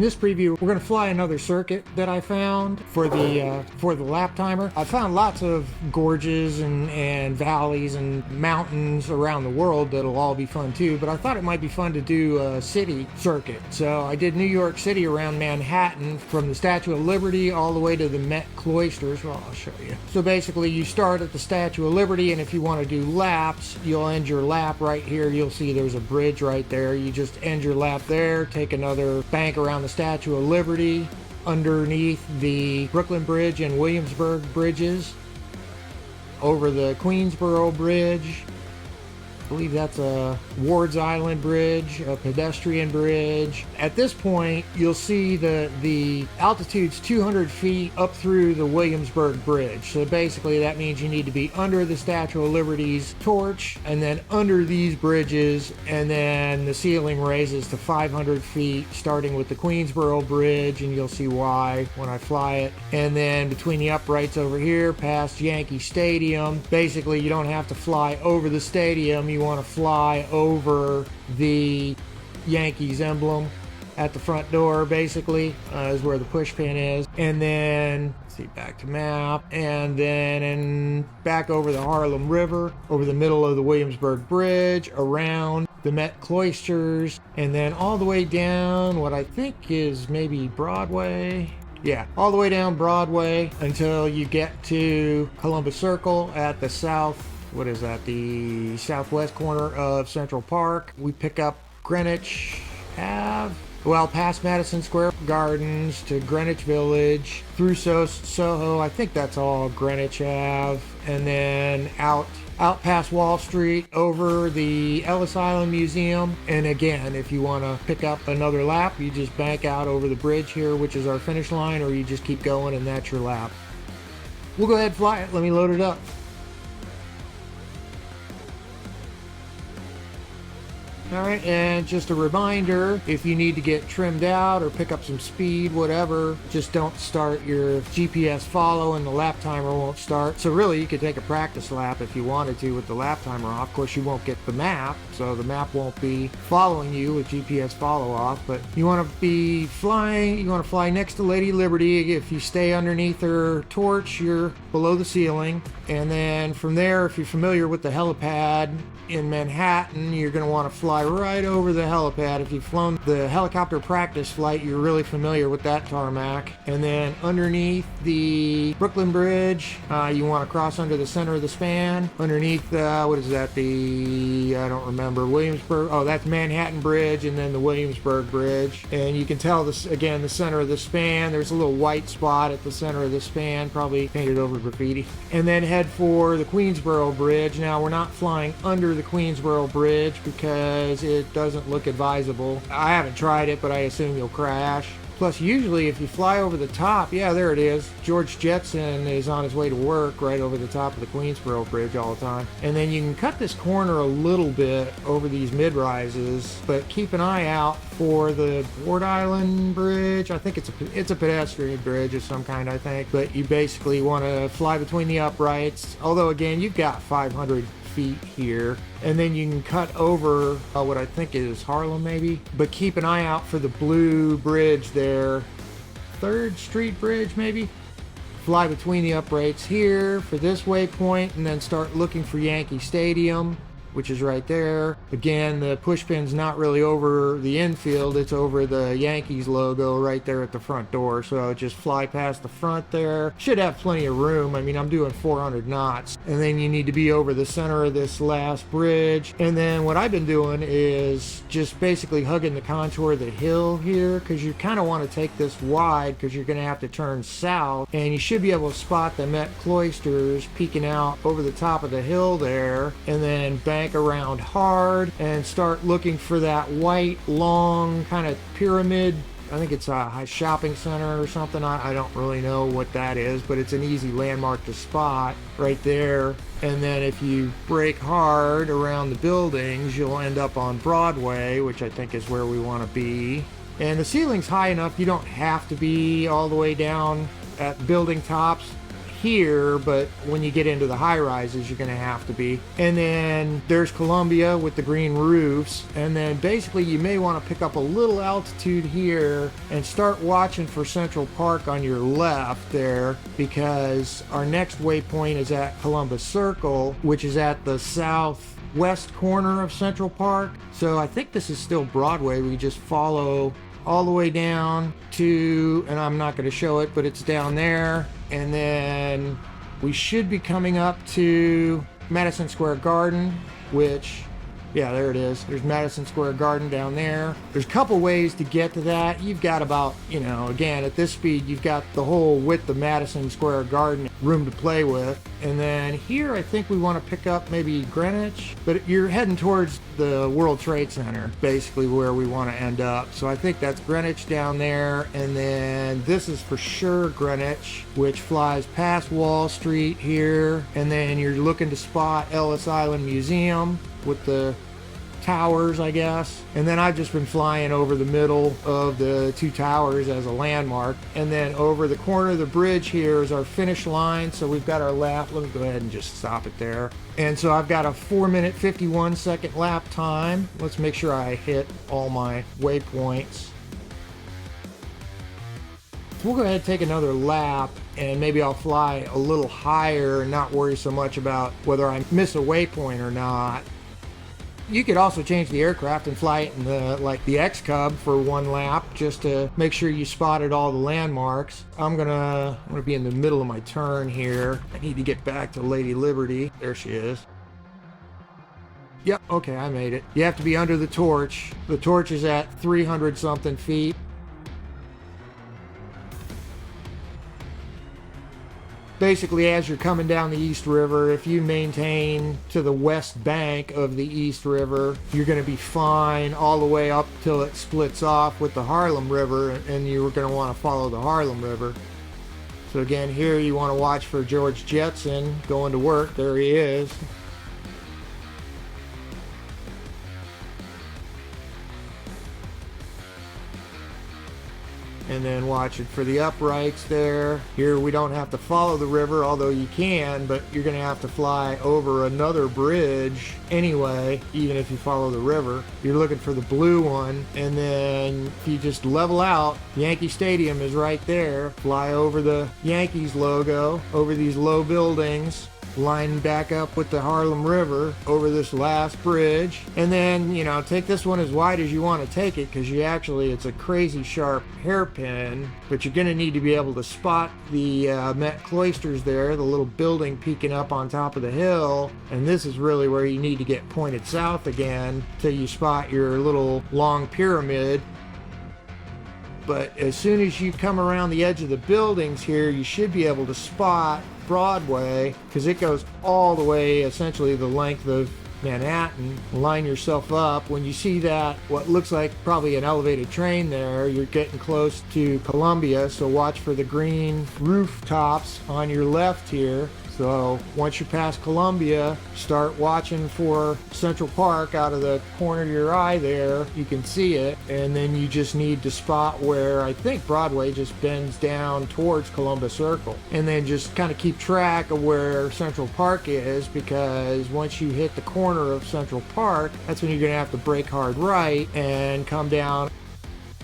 this preview, we're going to fly another circuit that I found for the lap timer. I found lots of gorges and valleys and mountains around the world that'll all be fun too, but I thought it might be fun to do a city circuit. So I did New York City around Manhattan from the Statue of Liberty all the way to the Met Cloisters. Well, I'll show you. So basically you start at the Statue of Liberty, and if you want to do laps, you'll end your lap right here. You'll see there's a bridge right there. You just end your lap there, take another bank around the Statue of Liberty, underneath the Brooklyn Bridge and Williamsburg bridges, over the Queensboro Bridge. I believe that's a Ward's Island Bridge, a pedestrian bridge. At this point, you'll see the altitude's 200 feet up through the Williamsburg Bridge. So basically that means you need to be under the Statue of Liberty's torch, and then under these bridges, and then the ceiling raises to 500 feet, starting with the Queensboro Bridge, and you'll see why when I fly it. And then between the uprights over here, past Yankee Stadium. Basically, you don't have to fly over the stadium. You want to fly over the Yankees emblem at the front door, basically, is where the push pin is. And then, let's see, back to map, and then back over the Harlem River, over the middle of the Williamsburg Bridge, around the Met Cloisters, and then all the way down what I think is maybe Broadway. Yeah, all the way down Broadway until you get to Columbus Circle at the the southwest corner of Central Park. We pick up Greenwich Ave, well, past Madison Square Gardens to Greenwich Village, through Soho, I think that's all Greenwich Ave, and then out past Wall Street, over the Ellis Island Museum. And again, if you want to pick up another lap, you just bank out over the bridge here, which is our finish line, or you just keep going and that's your lap. We'll go ahead and fly it. Let me load it up. Alright, and just a reminder, if you need to get trimmed out or pick up some speed, whatever, just don't start your GPS follow and the lap timer won't start. So really, you could take a practice lap if you wanted to with the lap timer off. Of course, you won't get the map, so the map won't be following you with GPS follow off, but you want to be flying, you want to fly next to Lady Liberty. If you stay underneath her torch, you're below the ceiling. And then from there, if you're familiar with the helipad in Manhattan, you're going to want to fly right over the helipad. If you've flown the helicopter practice flight, you're really familiar with that tarmac. And then underneath the Brooklyn Bridge, you want to cross under the center of the span. Underneath, what is that? I don't remember. Williamsburg. Oh, that's Manhattan Bridge, and then the Williamsburg Bridge. And you can tell this, again, the center of the span. There's a little white spot at the center of the span, probably painted over graffiti. And then head for the Queensboro Bridge. Now, we're not flying under the Queensboro Bridge because it doesn't look advisable. I haven't tried it, but I assume you'll crash. Plus, usually if you fly over the top, yeah, there it is. George Jetson is on his way to work right over the top of the Queensboro Bridge all the time. And then you can cut this corner a little bit over these mid-rises, but keep an eye out for the Ward Island Bridge. I think it's a pedestrian bridge of some kind, I think. But you basically want to fly between the uprights. Although, again, you've got 500 feet here, and then you can cut over what I think is Harlem maybe, but keep an eye out for the blue bridge there, 3rd Street Bridge maybe. Fly between the uprights here for this waypoint, and then start looking for Yankee Stadium, which is right there. Again, the push pin's not really over the infield, it's over the Yankees logo right there at the front door. So just fly past the front there. Should have plenty of room. I mean, I'm doing 400 knots. And then you need to be over the center of this last bridge. And then what I've been doing is just basically hugging the contour of the hill here, because you kind of want to take this wide because you're going to have to turn south. And you should be able to spot the Met Cloisters peeking out over the top of the hill there, and then bank around hard and start looking for that white long kind of pyramid. I think it's a shopping center or something. I don't really know what that is, but it's an easy landmark to spot right there. And then if you brake hard around the buildings, you'll end up on Broadway, which I think is where we want to be. And the ceiling's high enough, you don't have to be all the way down at building tops. here, but when you get into the high rises, you're going to have to be. And then there's Columbia with the green roofs. And then basically you may want to pick up a little altitude here and start watching for Central Park on your left there, because our next waypoint is at Columbus Circle, which is at the southwest corner of Central Park. So I think this is still Broadway. We just follow all the way down to, and I'm not going to show it, but it's down there. And then we should be coming up to Madison Square Garden, which, yeah, there it is. There's Madison Square Garden down there. There's a couple ways to get to that. You've got about, again, at this speed, you've got the whole width of Madison Square Garden room to play with. And then here, I think we want to pick up maybe Greenwich, but you're heading towards the World Trade Center, basically where we want to end up. So I think that's Greenwich down there. And then this is for sure Greenwich, which flies past Wall Street here. And then you're looking to spot Ellis Island Museum with the towers, I guess. And then I've just been flying over the middle of the two towers as a landmark. And then over the corner of the bridge here is our finish line. So we've got our lap. Let me go ahead and just stop it there. And so I've got a 4-minute 51-second lap time. Let's make sure I hit all my waypoints. We'll go ahead and take another lap, and maybe I'll fly a little higher and not worry so much about whether I miss a waypoint or not. You could also change the aircraft and fly it in the X-Cub for one lap, just to make sure you spotted all the landmarks. I'm gonna be in the middle of my turn here. I need to get back to Lady Liberty. There she is. Yep, okay, I made it. You have to be under the torch. The torch is at 300 something feet. Basically, as you're coming down the East River, if you maintain to the west bank of the East River, you're going to be fine all the way up till it splits off with the Harlem River, and you're going to want to follow the Harlem River. So again, here you want to watch for George Jetson going to work. There he is. And then watch it for the uprights there. Here we don't have to follow the river, although you can, but you're going to have to fly over another bridge anyway, even if you follow the river. You're looking for the blue one, and then if you just level out, Yankee Stadium is right there. Fly over the Yankees logo, over these low buildings, line back up with the Harlem River over this last bridge, and then take this one as wide as you want to take it, because it's a crazy sharp hairpin, but you're going to need to be able to spot the Met Cloisters there, the little building peeking up on top of the hill. And this is really where you need to get pointed south again till you spot your little long pyramid. But as soon as you come around the edge of the buildings here, you should be able to spot Broadway, because it goes all the way essentially the length of Manhattan. Line yourself up. When you see that, what looks like probably an elevated train there, you're getting close to Columbia, so watch for the green rooftops on your left here. So once you pass Columbia, start watching for Central Park out of the corner of your eye there. You can see it, and then you just need to spot where I think Broadway just bends down towards Columbus Circle. And then just kind of keep track of where Central Park is, because once you hit the corner of Central Park, that's when you're going to have to brake hard right and come down.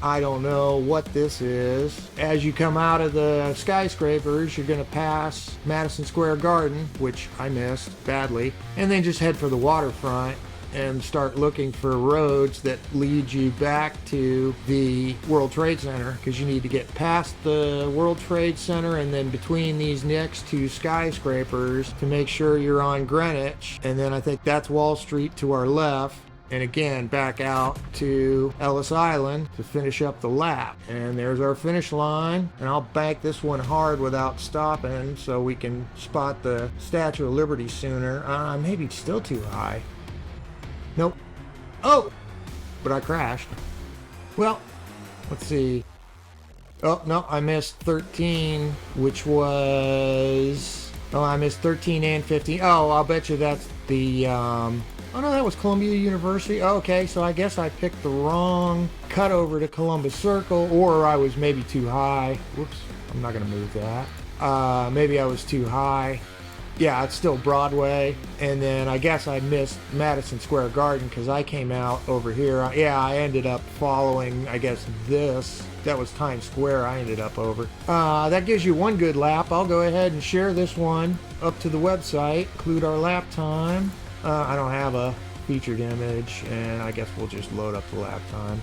I don't know what this is. As you come out of the skyscrapers, you're going to pass Madison Square Garden, which I missed badly, and then just head for the waterfront and start looking for roads that lead you back to the World Trade Center, because you need to get past the World Trade Center and then between these next two skyscrapers to make sure you're on Greenwich. And then I think that's Wall Street to our left. And again, back out to Ellis Island to finish up the lap. And there's our finish line. And I'll bank this one hard without stopping so we can spot the Statue of Liberty sooner. Maybe it's still too high. Nope. Oh! But I crashed. Well, let's see. Oh, no, I missed 13, which was... Oh, I missed 13 and 15. Oh, I'll bet you that's the... Oh no, that was Columbia University. Oh, okay, so I guess I picked the wrong cutover to Columbus Circle, or I was maybe too high. Whoops, I'm not gonna move that. Maybe I was too high. Yeah, it's still Broadway. And then I guess I missed Madison Square Garden because I came out over here. Yeah, I ended up following, I guess, this. That was Times Square I ended up over. That gives you one good lap. I'll go ahead and share this one up to the website. Include our lap time. I don't have a featured image, and I guess we'll just load up the lap time.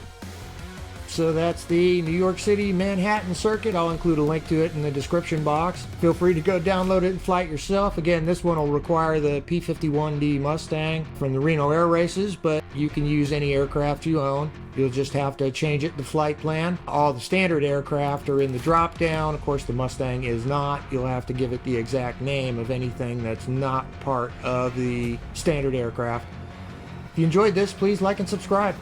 So that's the New York City Manhattan Circuit. I'll include a link to it in the description box. Feel free to go download it and fly it yourself. Again, this one will require the P-51D Mustang from the Reno Air Races, but you can use any aircraft you own. You'll just have to change it to flight plan. All the standard aircraft are in the drop down. Of course, the Mustang is not. You'll have to give it the exact name of anything that's not part of the standard aircraft. If you enjoyed this, please like and subscribe.